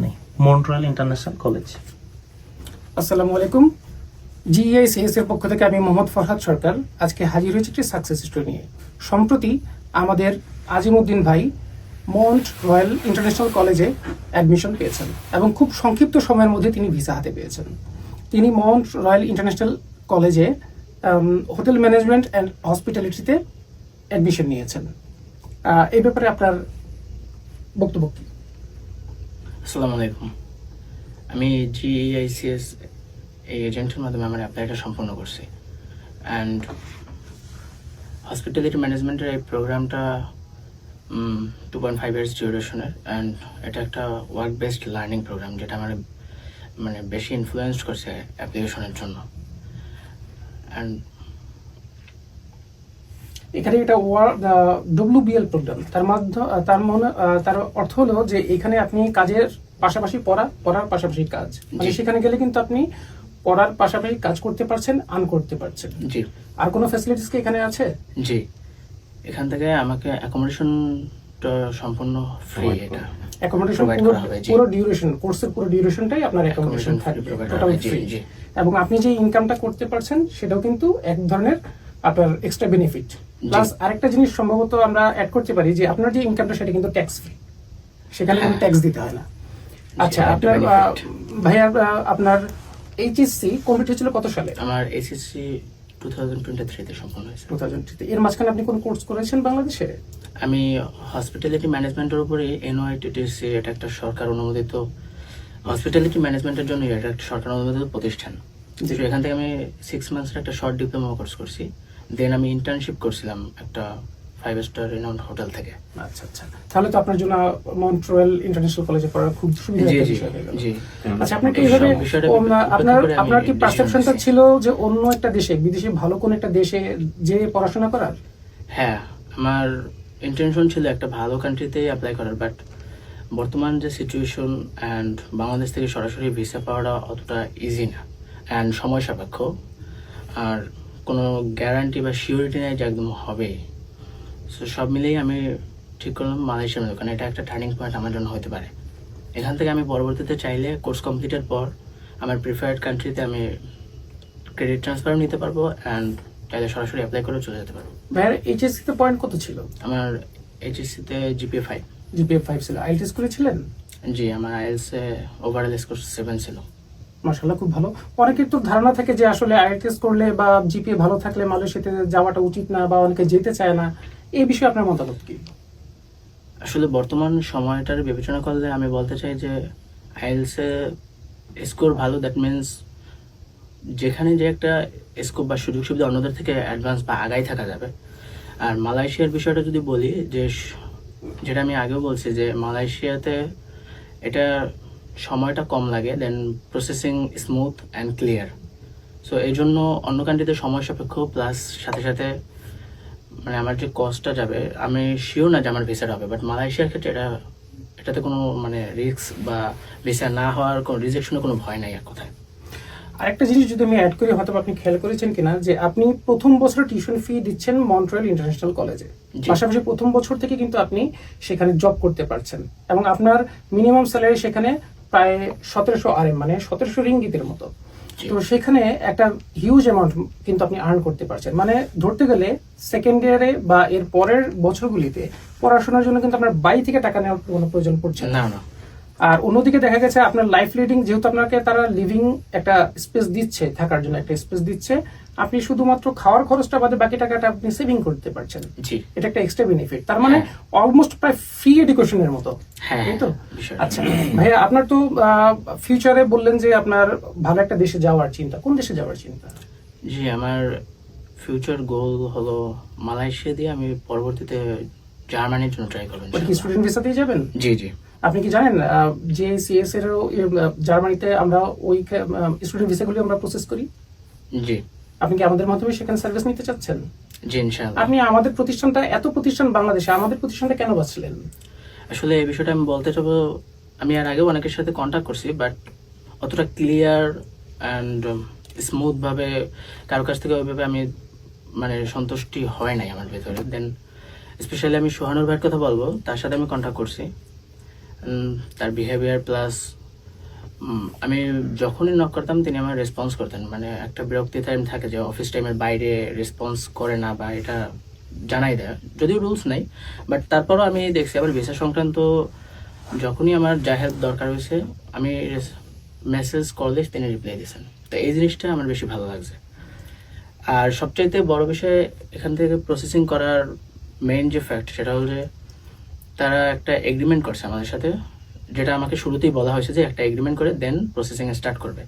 নেই। Montreal international college. আসসালামু আলাইকুম। জিইএসএস এর পক্ষ থেকে আমি মোহাম্মদ ফরহাদ সরকার আজকে হাজির হয়েছি একটি সাকসেস স্টোরি নিয়ে। সম্প্রতি আমাদের আজিমউদ্দিন ভাই মন্ট রয়্যাল ইন্টারন্যাশনাল কলেজে অ্যাডমিশন পেয়েছেন এবং খুব সংক্ষিপ্ত সময়ের মধ্যে তিনি ভিসা হাতে পেয়েছেন। তিনি মন্ট রয়্যাল ইন্টারন্যাশনাল কলেজে হোটেল ম্যানেজমেন্ট অ্যান্ড হসপিটালিটিতে অ্যাডমিশন নিয়েছেন। এই ব্যাপারে আপনার বক্তব্য কি? আসসালামু আলাইকুম। আমি জিইআইসিএস এই এজেন্টের মাধ্যমে আমার অ্যাপ্লাইটা সম্পন্ন করছি। অ্যান্ড হসপিটালিটি ম্যানেজমেন্টের এই প্রোগ্রামটা 2.5 ইয়ার্স ডিউরেশনের, অ্যান্ড এটা একটা ওয়ার্ক বেসড লার্নিং প্রোগ্রাম, যেটা আমার বেশি ইনফ্লুয়েন্স করছে অ্যাপ্লিকেশনের জন্য। অ্যান্ড এখানে এটা WBL প্রোগ্রাম, তার অর্থ হলো যে এখানে আপনি কাজের পাশাপাশি পড়ার পাশাপাশি কাজ, মানে সেখানে গেলে কিন্তু আপনি পড়ার পাশাপাশি কাজ করতে পারছেন, আর্ন করতে পারছেন। জি। আর কোনো ফ্যাসিলিটিস কি এখানে আছে? জি, এখান থেকে আমাকে অ্যাকোমোডেশনটা সম্পূর্ণ ফ্রি। এটা অ্যাকোমোডেশন পুরো ডিউরেশন, কোর্সের পুরো ডিউরেশনটাই আপনার অ্যাকোমোডেশন থাকবে, টোটাল ফ্রি। এবং আপনি যে ইনকামটা করতে পারছেন সেটাও কিন্তু এক ধরনের আপনার এক্সট্রা বেনিফিট। প্লাস আরেকটা জিনিস সম্ভবত আমরা অ্যাড করতে পারি যে আপনার যে ইনকামটা সেটা কিন্তু ট্যাক্স ফ্রি, সেখানে কোনো ট্যাক্স দিতে হয় না। আচ্ছা, আপনার ভাইয়া আপনার এইচএসসি কমপ্লিট হয়েছিল কত সালে? আমার এইচএসসি 2023-তে সম্পন্ন হয়েছে। 2023 এর মাঝখানে আপনি কোন কোর্স করেছেন বাংলাদেশে? আমি হসপিটালিটি ম্যানেজমেন্টের উপরে এনওআইটিটিসি, এটা একটা সরকার অনুমোদিত হসপিটালিটি ম্যানেজমেন্টের জন্য, এটা একটা সরকার অনুমোদিত প্রতিষ্ঠান। এখান থেকে আমি 6 মান্থসের একটা শর্ট ডিপ্লোমা কোর্স করছি। দেন আমি ইন্টার্নশিপ করছিলাম একটা 5 স্টার রিনাউন্ড হোটেল থেকে। আচ্ছা আচ্ছা, তাহলে তো আপনার জন্য মন্ট্রিয়াল ইন্টারন্যাশনাল কলেজে পড়ার খুব সুবিধা একটা বিষয় হয়ে গেল। জি। আচ্ছা, আপনি কি এইভাবে আপনার কি পারসেপশনটা ছিল যে অন্য একটা দেশে, বিদেশে ভালো কোন একটা দেশে যে পড়াশোনা করার? হ্যাঁ, আমার ইন্টেনশন ছিল একটা ভালো কান্ট্রিতে অ্যাপ্লাই করার, বাট বর্তমান যে সিচুয়েশন অ্যান্ড বাংলাদেশ থেকে সরাসরি ভিসা পাওয়াটা অতটা ইজি না অ্যান্ড সময় সাপেক্ষ, আর কোনো গ্যারান্টি বা সিওরিটি নেই যে একদম হবে। সো সব মিলেই আমি ঠিক করলাম মালয়েশিয়ার মতো, কারণ এটা একটা টার্নিং পয়েন্ট আমার জন্য হতে পারে। এখান থেকে আমি পরবর্তীতে চাইলে কোর্স কমপ্লিটের পর আমার প্রিফার্ড কান্ট্রিতে আমি ক্রেডিট ট্রান্সফারও নিতে পারবো অ্যান্ড চাইলে সরাসরি অ্যাপ্লাই করে চলে যেতে পারবো। ভাইয়ার এইচএসসি তে পয়েন্ট কত ছিল? আমার এইচএসসিতে জিপিএ 5। জিপিএ 5 ছিল। আইএলটিএস করেছিলেন? জি, আমার আইএলটিএসে ওভারঅল স্কোর 7 ছিল। মাশাআল্লাহ, খুব ভালো। অনেকের তো ধারণা থাকে যে আসলে আইএলটিএস করলে বা জিপিএ ভালো থাকলে মালয়েশিয়াতে যাওয়াটা উচিত না, বা অনেকে যেতে চায় না। এই বিষয়ে আপনার মতামত কি? আসলে বর্তমান সময়টার বিবেচনা করলে আমি বলতে চাই যে আইএলটিএসে স্কোর ভালো, দ্যাট মিনস যেখানে যে একটা স্কোপ বা সুযোগ সুবিধা অন্যদের থেকে অ্যাডভান্স বা আগাই থাকা যাবে। আর মালয়েশিয়ার বিষয়টা যদি বলি, যে যেটা আমি আগেও বলছি যে মালয়েশিয়াতে এটা সময়টা কম লাগে, then processing smooth and clear. So এই জন্য অন্য কান্ট্রিতে সময় সাপেক্ষ, প্লাস সাথে সাথে মানে আমার যে কস্টটা যাবে, আমি শিওর না যে আমার ভিসাটা হবে, বাট মালয়েশিয়ার ক্ষেত্রে এটাতে কোনো মানে রিস্ক বা ভিসা না হওয়ার কোনো রিজেকশনের কোনো ভয় নাই এক কথায়। আরেকটা জিনিস যদি আমি অ্যাড করি, হয়তো আপনি খেয়াল করেছেন কিনা, যে আপনি প্রথম বছর টিউশন ফি দিচ্ছেন মন্ট্রিয়াল ইন্টারন্যাশনাল কলেজে, পাশাপাশি প্রথম বছর থেকে কিন্তু আপনি সেখানে জব করতে পারছেন এবং আপনার মিনিমাম স্যালারি সেখানে প্রায় 1700 RM, মানে 1700 রিঙ্গিতের মতো। তো সেখানে একটা হিউজ অ্যামাউন্ট কিন্তু আপনি আর্ন করতে পারছেন। মানে ধরতে গেলে সেকেন্ড ইয়ারে বা এর পরের বছরগুলিতে পড়াশোনার জন্য কিন্তু আপনার বাড়ি থেকে টাকা নেওয়ার কোনো প্রয়োজন পড়ছে না। আর অন্যদিকে দেখা গেছে আপনার লাইফ লিডিং, যেহেতু আপনাকে তারা লিভিং একটা স্পেস দিচ্ছে, থাকার জন্য একটা স্পেস দিচ্ছে, আপনি শুধুমাত্র খাওয়ার খরচটা বাদে বাকি টাকাটা আপনি সেভিং করতে পারছেন। এটা একটা এক্সট্রা বেনিফিট। তার মানে অলমোস্ট প্রায় ফ্রি এডুকেশনের মতো, তাই তো? আচ্ছা ভাইয়া, আপনার তো ফিউচারে বললেন যে আপনার ভালো একটা দেশে যাওয়ার চিন্তা। কোন দেশে যাওয়ার চিন্তা? জি, আমার ফিউচার গোল হলো মালয়েশিয়া দিয়ে আমি পরবর্তীতে জার্মানির জন্য ট্রাই করবেন। কি স্টুডেন্ট ভিসা দিয়ে যাবেন? জি জি। আপনি কি জানেন যে সিএস এর জার্মানিতে আমরা ওই স্টুডেন্ট ভিসাগুলি আমরা প্রসেস করি? জি। আপনি কি আমাদের মাধ্যমে সেখানে সার্ভিস নিতে চাচ্ছেন? জি, ইনশাআল্লাহ। আপনি আমাদের প্রতিষ্ঠানটা, এত প্রতিষ্ঠান বাংলাদেশে, আমাদের প্রতিষ্ঠানটা কেন বাছলেন? আসলে এই বিষয়টা আমি বলতে চাবো, আমি আর আগেও অনেকের সাথে কন্ট্যাক্ট করছি, বাট অতটা ক্লিয়ার অ্যান্ড স্মুথ ভাবে কারো কাছ থেকে ওইভাবে আমি মানে সন্তুষ্টি হয় নাই আমার ভেতরে। দেন স্পেশালি আমি সোহানুর ভাইয়ের কথা বলবো, তার সাথে আমি কন্ট্যাক্ট করছি। তার বিহেভিয়ার প্লাস আমি যখনই নক করতাম তিনি আমার রেসপন্স করতেন, মানে একটা বিরক্তি টাইম থাকে যে অফিস টাইমের বাইরে রেসপন্স করে না বা এটা জানাই দেয়, যদিও রুলস নাই, বাট তারপরও আমি দেখছি আবার ভিসা সংক্রান্ত যখনই আমার যা হেল্প দরকার হয়েছে আমি মেসেজ করলে তিনি রিপ্লাই দিয়েছেন। তো এই জিনিসটা আমার বেশি ভালো লাগছে। আর সবচাইতে বড় বিষয় এখান থেকে প্রসেসিং করার মেইন যে ফ্যাক্ট সেটা হল যে তারা একটা এগ্রিমেন্ট করছে আমাদের সাথে, যেটা আমাকে শুরুতেই বলা হয়েছে যে একটা এগ্রিমেন্ট করে দেন প্রসেসিং স্টার্ট করবে।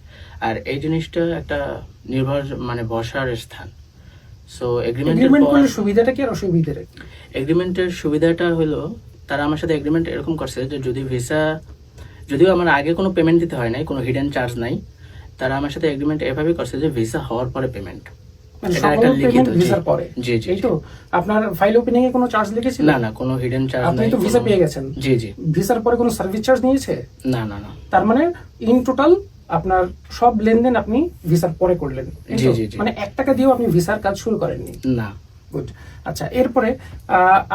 আর এই জিনিসটা একটা নির্ভর মানে ভরসার স্থান। সো এগ্রিমেন্ট করলে সুবিধাটা কি আর অসুবিধাটা কি? এগ্রিমেন্টের সুবিধাটা হলো তারা আমার সাথে এগ্রিমেন্ট এরকম করছে যে যদি ভিসা, যদিও আমার আগে কোনো পেমেন্ট দিতে হয় নাই, কোনো হিডেন চার্জ নাই, তারা আমার সাথে এগ্রিমেন্ট এভাবে করছে যে ভিসা হওয়ার পরে পেমেন্ট, মানে সকল পেমেন্ট ভিসার পরে। জি জি। এই তো আপনার ফাইল ওপেনিং এ কোনো চার্জ লিখেছিল? না না, কোনো হিডেন চার্জ নাই। আপনি তো ভিসা পেয়ে গেছেন। জি জি। ভিসার পরে কোনো সার্ভিস চার্জ নিয়েছে? না না না। তার মানে ইন টোটাল আপনার সব লেনদেন আপনি ভিসার পরে করলেন। জি জি জি। মানে 1 টাকা দিয়েও আপনি ভিসার কাজ শুরু করেননি? না। গুড। আচ্ছা, এরপরে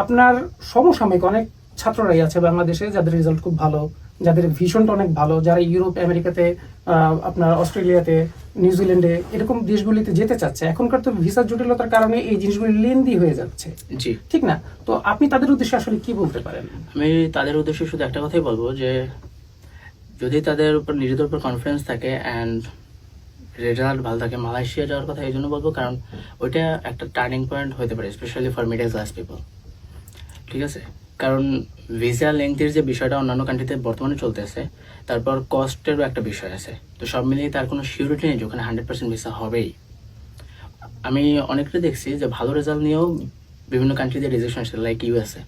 আপনার সমসাময়িক অনেক ছাত্ররাই আছে বাংলাদেশে যাদের রেজাল্ট খুব ভালো, যাদের ভিশনটা অনেক ভালো, যারা ইউরোপ, আমেরিকাতে, আপনার অস্ট্রেলিয়াতে, নিউজিল্যান্ডে এরকম দেশগুলিতে যেতে চাচ্ছে। এখনকার তো ভিসার জটিলতার কারণে এই জিনিসগুলি লেন্দি হয়ে যাচ্ছে, জি ঠিক না? তো আপনি তাদের উদ্দেশ্যে আসলে কি বলতে পারেন? আমি তাদের উদ্দেশ্যে শুধু একটা কথাই বলবো যে যদি তাদের উপর নিজেদের উপর কনফিডেন্স থাকে অ্যান্ড রেজাল্ট ভালো থাকে, মালয়েশিয়া যাওয়ার কথা এই জন্য বলবো কারণ ওইটা একটা টার্নিং পয়েন্ট হতে পারে, specially for middle class people. ঠিক আছে, কারণ ভিসা লেংথের যে বিষয়টা অন্যান্য কান্ট্রিতে বর্তমানে চলতেছে, তারপর কস্টেরও একটা বিষয় আছে। তো সব মিলিয়ে তার কোনো সিউরিটি নেই যে ওখানে 100% ভিসা হবেই। আমি অনেকটা দেখছি যে ভালো রেজাল্ট নিয়েও বিভিন্ন কান্ট্রিতে রিজেকশন আসছে, লাইক ইউএসএ।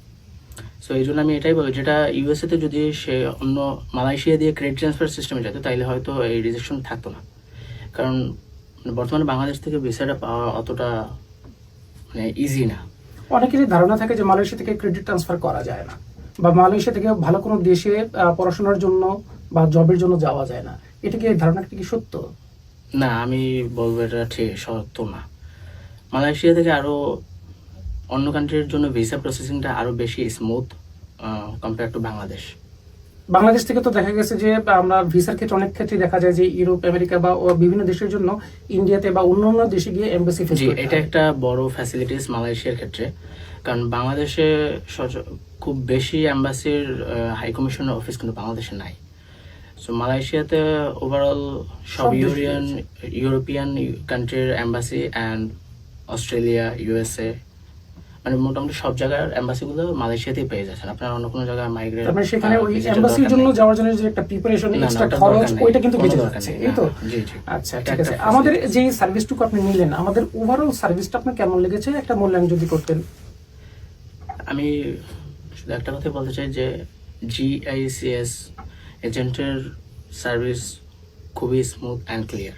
সো এই জন্য আমি এটাই বলি, যেটা ইউএসএতে যদি সে অন্য মালয়েশিয়া দিয়ে ক্রেডিট ট্রান্সফার সিস্টেমে যেত তাহলে হয়তো এই রিজেকশন থাকতো না। কারণ বর্তমানে বাংলাদেশ থেকে ভিসাটা পাওয়া অতটা মানে ইজি না। অনেকেরই ধারণা থাকে যে মালয়েশিয়া থেকে ক্রেডিট ট্রান্সফার করা যায় না, বা মালয়েশিয়া থেকে ভালো কোনো দেশে পড়াশোনার জন্য বা জবের জন্য যাওয়া যায় না। এটা কি, ধারণাটা কি সত্য? না, আমি বলবো এটা ঠিক সত্য না। মালয়েশিয়া থেকে আরো অন্য কান্ট্রির জন্য ভিসা প্রসেসিংটা আরো বেশি smooth compare to Bangladesh. Bangladesh থেকে তো দেখা গেছে যে আমরা ভিসার ক্ষেত্রে অনেক ক্ষেত্রে দেখা যায় যে ইউরোপ, আমেরিকা বা বিভিন্ন দেশের জন্য ইন্ডিয়াতে বা অন্য দেশে গিয়ে এমবাসি ফেস জি, করতে এটা হয়। একটা বড় ফ্যাসিলিটিস মালয়েশিয়ার ক্ষেত্রে। কারণ বাংলাদেশে খুব বেশি এম্বাসির হাই কমিশনের অফিস কিন্তু বাংলাদেশে নাই। সো মালয়েশিয়াতে ওভারঅল সব সব দেশে ইউরোপিয়ান কান্ট্রির এম্বাসি অ্যান্ড অস্ট্রেলিয়া, ইউএসএ, মানে মোটামুটি সব জায়গার এম্বাসিগুলো মালয়েশিয়াতেই পেয়ে যাচ্ছেন। আপনার অন্য কোনো জায়গায় মাইগ্রেট, তার মানে সেখানে ওই এমবাসির জন্য যাওয়ার জন্য যে একটা প্রিপারেশন, এক্সট্রা খরচ, ওইটা কিন্তু বেঁচে যাচ্ছে, এই তো? জি জি। আচ্ছা, ঠিক আছে। আমাদের যে সার্ভিসটুকু আপনি নিলেন, আমাদের ওভারঅল সার্ভিসটা আপনার কেমন লেগেছে একটা মূল্যায়ন যদি করতেন? আমি শুধু একটা কথাই বলতে চাই যে GICS এজেন্টের সার্ভিস খুবই স্মুথ অ্যান্ড ক্লিয়ার।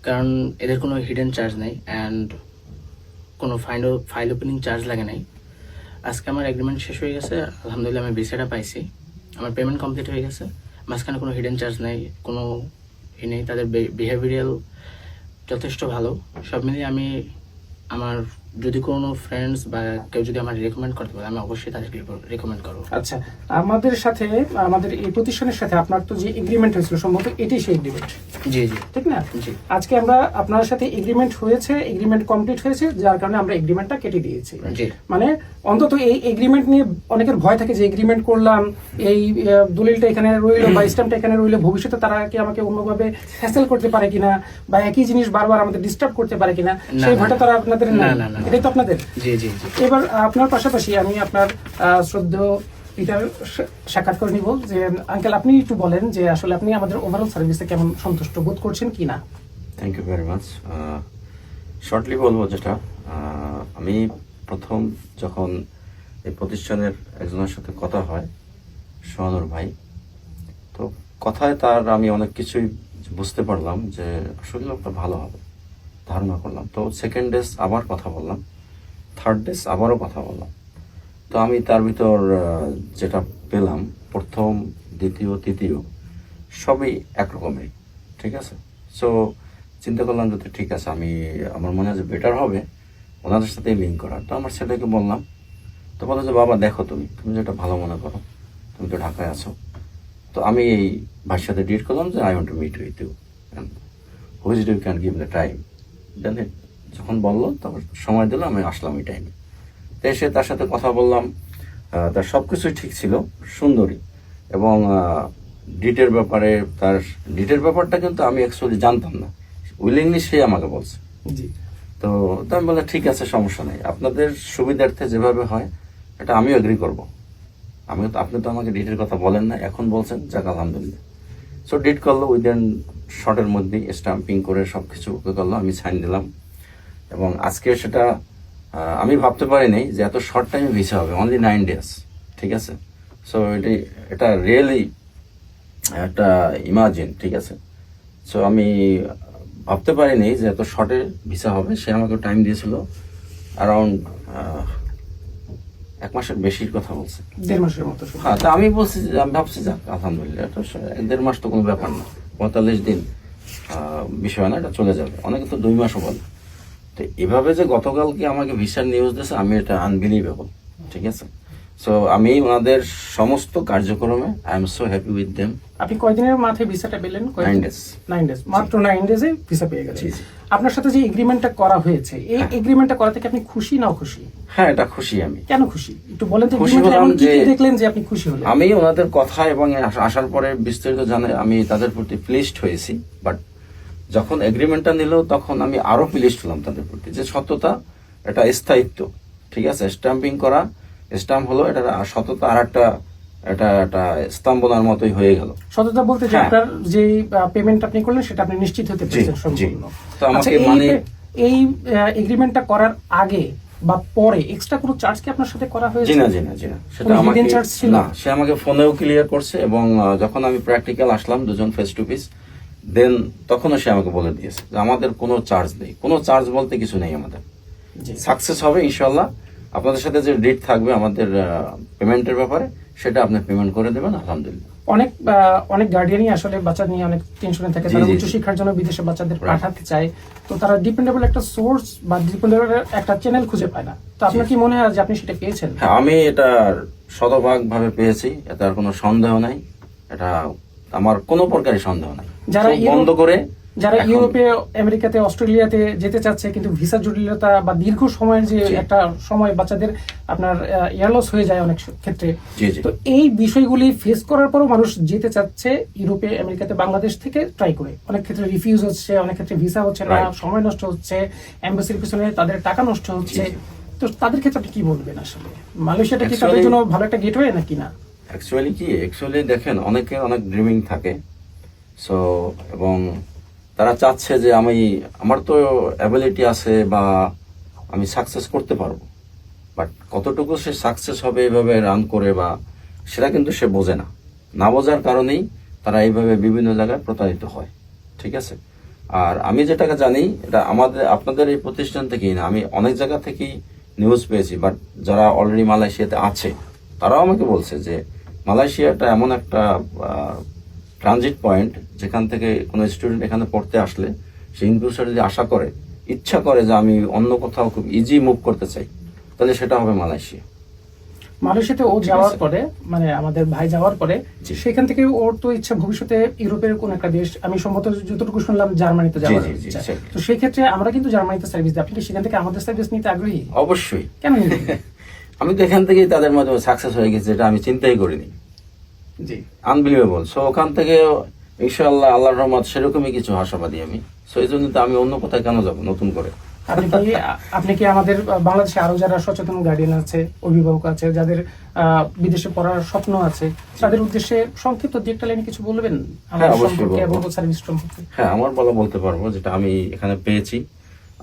কারণ এদের কোনো হিডেন চার্জ নেই অ্যান্ড কোনো ফাইল ওপেনিং চার্জ লাগে নাই। আজকে আমার এগ্রিমেন্ট শেষ হয়ে গেছে, আলহামদুলিল্লাহ আমি ভিসাটা পাইছি, আমার পেমেন্ট কমপ্লিট হয়ে গেছে। মাঝখানে কোনো হিডেন চার্জ নেই, কোনো নেই। তাদের বিহেভিয়ারাল যথেষ্ট ভালো। সব মিলিয়ে আমি আমার যদি কোনো ফ্রেন্ডস বা কেউ যদি আমার রেকমেন্ড করতে পারে আমি অবশ্যই তাদেরকে রেকমেন্ড করবো। আচ্ছা, আমাদের সাথে, আমাদের এই প্রতিষ্ঠানের সাথে আপনার তো যে এগ্রিমেন্ট হয়েছিল সম্ভবত এটাই সেই এগ্রিমেন্ট, জি জি ঠিক না? জি আজকে আমরা আপনার সাথে এগ্রিমেন্ট হয়েছে, এগ্রিমেন্ট কমপ্লিট হয়েছে, যার কারণে আমরা এগ্রিমেন্টটা কেটে দিয়েছি। জি। মানে অন্তত এই এগ্রিমেন্ট নিয়ে অনেকের ভয় থাকে যে এগ্রিমেন্ট করলাম, এই দলিলটা এখানে রইলো বা স্ট্যাম্পটা এখানে রইলো, ভবিষ্যতে তারা কি আমাকে অন্যভাবে হ্যাসেল করতে পারে কিনা, বা একই জিনিস বারবার আমাদের ডিস্টার্ব করতে পারে কিনা, সেই ভয়টা তারা আপনাদের নাই। এটাই তো আপনাদের। জি জি জি। এবার আপনার পাশাপাশি আমি আপনার শ্রদ্ধেয় পিতার সাক্ষাৎ করে নিব যে আঙ্কেল, আপনি একটু বলেন যে আসলে আপনি আমাদের ওভারঅল সার্ভিসে কেমন সন্তুষ্ট বোধ করছেন কিনা? Thank you very much. Shortly বলবো যেটা, আমি প্রথম যখন এই প্রতিষ্ঠানের একজনের সাথে কথা হয়, সোহানুর ভাই, তো কথায় তার আমি অনেক কিছুই বুঝতে পারলাম যে আসলে লোকটা ভালো হবে, ধারণা করলাম। তো সেকেন্ড ডেজ আবার কথা বললাম, থার্ড ডেজ আবারও কথা বললাম। তো আমি তার ভিতর যেটা পেলাম, প্রথম, দ্বিতীয়, তৃতীয় সবই একরকমেরই, ঠিক আছে। সো চিন্তা করলাম যে ঠিক আছে, আমার মনে হয় যে বেটার হবে ওনাদের সাথেই লিঙ্ক করার। তো আমার ছেলেকে বললাম, তো বলো যে বাবা দেখো তুমি যেটা ভালো মনে করো। তো তুমি তো ঢাকায় আছো। তো আমি এই ভাইয়ের সাথে ডিট করলাম যে I want to meet with you, which you can give the time. Then যখন বললো তখন সময় দিল, আমি আসলাম এই টাইমে। তো এসে তার সাথে কথা বললাম, তার সব কিছুই ঠিক ছিল, সুন্দরী। এবং ডিটের ব্যাপারে, তার ডিটের ব্যাপারটা কিন্তু আমি অ্যাকচুয়ালি জানতাম না, উইলিংলি সে আমাকে বলছে। জি। তো আমি বললাম ঠিক আছে, সমস্যা নেই, আপনাদের সুবিধার্থে যেভাবে হয় এটা আমিও এগ্রি করবো। আপনি তো আমাকে ডিটের কথা বলেন না, এখন বলছেন, যাক আলহামদুলিল্লাহ। সো ডিট করলো, উইদিন শর্টের মধ্যেই স্টাম্পিং করে সব কিছু ওকে করলো, আমি সাইন দিলাম। এবং আজকে সেটা আমি ভাবতে পারিনি যে এত শর্ট টাইমে ভিসা হবে, অনলি 9 days, ঠিক আছে। সো এটা রিয়েলি একটা ইমাজিন, ঠিক আছে। সো আমি ভাবতে পারিনি যে এত শর্টে ভিসা হবে। সে আমাকে টাইম দিয়েছিল অ্যারাউন্ড 1 মাসের বেশির কথা বলছে, 1.5 মাসের মতো। হ্যাঁ। তা আমি বলছি যে আমি ভাবছি যাক আলহামদুলিল্লাহ, এটা 1.5 মাস তো কোনো ব্যাপার না, 45 দিন বিষয় না, এটা চলে যাবে। অনেকে তো 2 মাসও বলে। তো এভাবে যে গতকালকে আমাকে ভিসার নিউজ দিয়েছে, আমি এটা আনবিলিভেবল, ঠিক আছে। সো আমি ওনাদের সমস্ত কার্যক্রমে I am so happy with them. আপনি কয়দিনের মাথায় ভিসাটা পেলেন? 9 days। 9 days, মাত্র 9 ডেজে ভিসা পেয়ে গেলেন। জি, জি। আপনার সাথে যে এগ্রিমেন্টটা করা হয়েছে, এই এগ্রিমেন্টটা করা থেকে আপনি খুশি না খুশি? হ্যাঁ, এটা খুশি আমি। কেন খুশি একটু বলেন তো। খুশি agreement-এ হলাম এমন কি কি যে দেখলেন যে আপনি খুশি হলেন? আমি ওনাদের কথা এবং আসার পরে বিস্তারিত জানে আমি তাদের প্রতি প্লিজড হয়েছি। বাট যখন এগ্রিমেন্টটা নিল তখন আমি আরো প্লিজড হলাম তাদের প্রতি, যে সততা, এটা স্থায়িত্ব, ঠিক আছে। স্ট্যাম্পিং করা, স্ট্যাম্প হলো, এটা সততা আর একটা, এটা স্তম্ভনার মতোই হয়ে গেল। সততা বলতে যে হ্যাঁ। আপনার যে পেমেন্ট আপনি করলেন সেটা আপনি নিশ্চিত হতে পেরেছেন জি, সম্পূর্ণ। তো আমাকে আচ্ছা, মানে- এই এগ্রিমেন্টটা করার আগে বা পরে এক্সট্রা কোনো চার্জ কি আপনার সাথে করা হয়েছে? জি না, সেটা কোনো আমাকে hidden charge ছিল? না, সে আমাকে ফোনেও ক্লিয়ার করছে। এবং যখন আমি প্র্যাকটিক্যাল আসলাম দুজন ফেস টু ফেস, দেন তখনও সে আমাকে বলে দিয়েছে যে আমাদের কোনো চার্জ নেই, কোনো চার্জ বলতে কিছু নেই আমাদের। জি। সাকসেস হবে ইনশাল্লাহ। আপনাদের সাথে যে ডেট থাকবে আমাদের পেমেন্টের ব্যাপারে, সেটা আপনি পেমেন্ট করে দেবেন, আলহামদুলিল্লাহ। অনেক গার্ডিয়ানই আসলে বাচ্চা নিয়ে অনেক টেনশনে থাকে, জি, তারা জি, উচ্চশিক্ষার জন্য বিদেশে বাচ্চাদের Right. পাঠাতে চায়, তো তারা ডিপেন্ডেবল একটা সোর্স বা ডিপেন্ডেবল একটা চ্যানেল খুঁজে পায় না। তো আপনার কি মনে হয় যে আপনি সেটা পেয়েছেন? হ্যাঁ, আমি এটা শতভাগ ভাবে পেয়েছি, এতে আর কোনো সন্দেহ নাই। এটা আমার কোনো প্রকারই সন্দেহ নাই। যারা চোখ বন্ধ করে যারা এখন- ইউরোপে, আমেরিকাতে, অস্ট্রেলিয়াতে যেতে চাচ্ছে কিন্তু ভিসা জটিলতা বা দীর্ঘ সময়ের যে জি। একটা সময় বাচ্চাদের আপনার এয়ারলস হয়ে যায় অনেক ক্ষেত্রে, জি, জি। তো এই বিষয়গুলি ফেস করার পরও মানুষ যেতে চাচ্ছে ইউরোপে, আমেরিকাতে, বাংলাদেশ থেকে ট্রাই করে। অনেক ক্ষেত্রে রিফিউজ হচ্ছে, অনেক ক্ষেত্রে ভিসা হচ্ছে না, Right. সময় নষ্ট হচ্ছে, এমবাসির পিছনে তাদের টাকা নষ্ট হচ্ছে। জি, জি। তো তাদের ক্ষেত্রে আপনি কি বলবেন আসলে? মালয়েশিয়াটা কি তাদের Actually- জন্য ভালো একটা গেটওয়ে নাকি না? অ্যাকচুয়ালি দেখেন, অনেকে অনেক ড্রিমিং থাকে। সো এবং তারা চাচ্ছে যে আমার তো অ্যাবিলিটি আছে বা আমি সাকসেস করতে পারবো, বাট কতটুকু সে সাকসেস হবে এইভাবে রান করে, বা সেটা কিন্তু সে বোঝে না। না বোঝার কারণেই তারা এইভাবে বিভিন্ন জায়গায় প্রতারিত হয়, ঠিক আছে। আর আমি যেটাকে জানি, এটা আপনাদের এই প্রতিষ্ঠান থেকেই না, আমি অনেক জায়গা থেকেই নিউজ পেয়েছি। বাট যারা অলরেডি মালয়েশিয়াতে আছে তারাও আমাকে বলছে যে মালয়েশিয়াটা এমন একটা ট্রানজিট পয়েন্ট, যেখান থেকে কোনো স্টুডেন্ট এখানে পড়তে আসলে সে ইন ফিউচারে যদি আশা করে, ইচ্ছা করে যে আমি অন্য কোথাও খুব ইজি মুভ করতে চাই, তাহলে সেটা হবে মালয়েশিয়া। মালয়েশিয়াতে ও ঠিক যাওয়ার আছে। পরে, মানে আমাদের ভাই যাওয়ার পরে, জি। সেখান থেকে ওর তো ইচ্ছা ভবিষ্যতে ইউরোপের কোন একটা দেশ, আমি সম্ভবত যতটুকু শুনলাম জার্মানিতে যাওয়ার জি, জি, ইচ্ছা। exactly. তো সেই ক্ষেত্রে আমরা কিন্তু জার্মানিতে সার্ভিস দিই, আপনি কি সেখান থেকে আমাদের সার্ভিস নিতে আগ্রহী? অবশ্যই। কেন নিবেন? আমি তো এখান থেকেই তাদের মাধ্যমে সাকসেস হয়ে গেছি, এটা আমি চিন্তাই করিনি। জি। আনবিলিভেবল। সো ওখান থেকে ইনশাআল্লাহ আল্লাহর রহমত সেরকমই কিছু আশাবাদী আমি। সো এই জন্য তো আমি অন্য কোথায় কেন যাবো নতুন করে। আপনি কি আমাদের বাংলাদেশে আরো যারা সচেতন গার্ডিয়ান আছে, অভিভাবক আছে, যাদের বিদেশে পড়ার স্বপ্ন আছে, তাদের উদ্দেশ্যে সংক্ষিপ্ত দু একটা লাইনে কিছু বলবেন আমাদের অবশ্যই সম্পর্কে বলবো। এবং সার্ভিস সম্পর্কে? হ্যাঁ, আমার বলতে পারবো যেটা আমি এখানে পেয়েছি।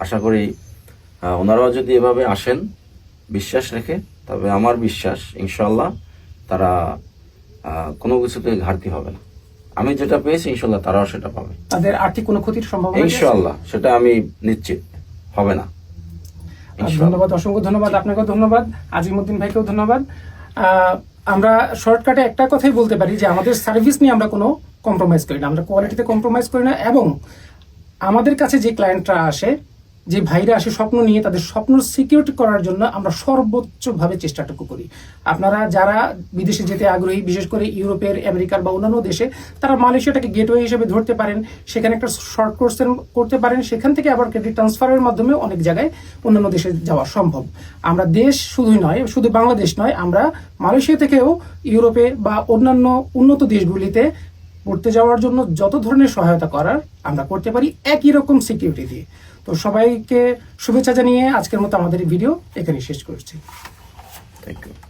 আশা করি ওনারাও যদি এভাবে আসেন বিশ্বাস রেখে, তবে আমার বিশ্বাস ইনশাআল্লাহ তারা কোনো কিছুতে ঘাটতি হবে না। আমি যেটা পেয়েছি ইনশাআল্লাহ তারাও সেটা পাবে। তাদের আর্থিক কোনো ক্ষতির সম্ভাবনা আছে? ইনশাআল্লাহ সেটা আমি নিশ্চিত হবে না। ইনশাআল্লাহ। ধন্যবাদ, অসংখ্য ধন্যবাদ। আপনাকেও ধন্যবাদ, আজিমউদ্দিন ভাইকেও ধন্যবাদ। আমরা শর্টকাটে একটা কথাই বলতে পারি যে আমাদের সার্ভিস নিয়ে আমরা কোনো কম্প্রোমাইজ করি না, আমরা কোয়ালিটিতে কম্প্রোমাইজ করি না, এবং আমাদের কাছে যে ক্লায়েন্টরা আসে যে ভাইরা আসে স্বপ্ন নিয়ে, তাদের স্বপ্ন সিকিউরিটি করার জন্য আমরা সর্বোচ্চভাবে চেষ্টাটুকু করি। আপনারা যারা বিদেশে যেতে আগ্রহী, বিশেষ করে ইউরোপের, আমেরিকার বা অন্যান্য দেশে, তারা মালয়েশিয়াটাকে গেটওয়ে হিসেবে ধরতে পারেন। সেখানে একটা শর্ট কোর্স করতে পারেন, সেখান থেকে আবার ক্রেডিট ট্রান্সফারের মাধ্যমে অনেক জায়গায় অন্যান্য দেশে যাওয়া সম্ভব। আমরা দেশ শুধুই নয়, শুধু বাংলাদেশ নয়, আমরা মালয়েশিয়া থেকেও ইউরোপে বা অন্যান্য উন্নত দেশগুলিতে পড়তে যাওয়ার জন্য যত ধরনের সহায়তা করার আমরা করতে পারি একই রকম সিকিউরিটি দিয়ে। তো সবাইকে শুভেচ্ছা জানিয়ে আজকের মতো আমাদের এই ভিডিও এখানে শেষ করছি। Thank you.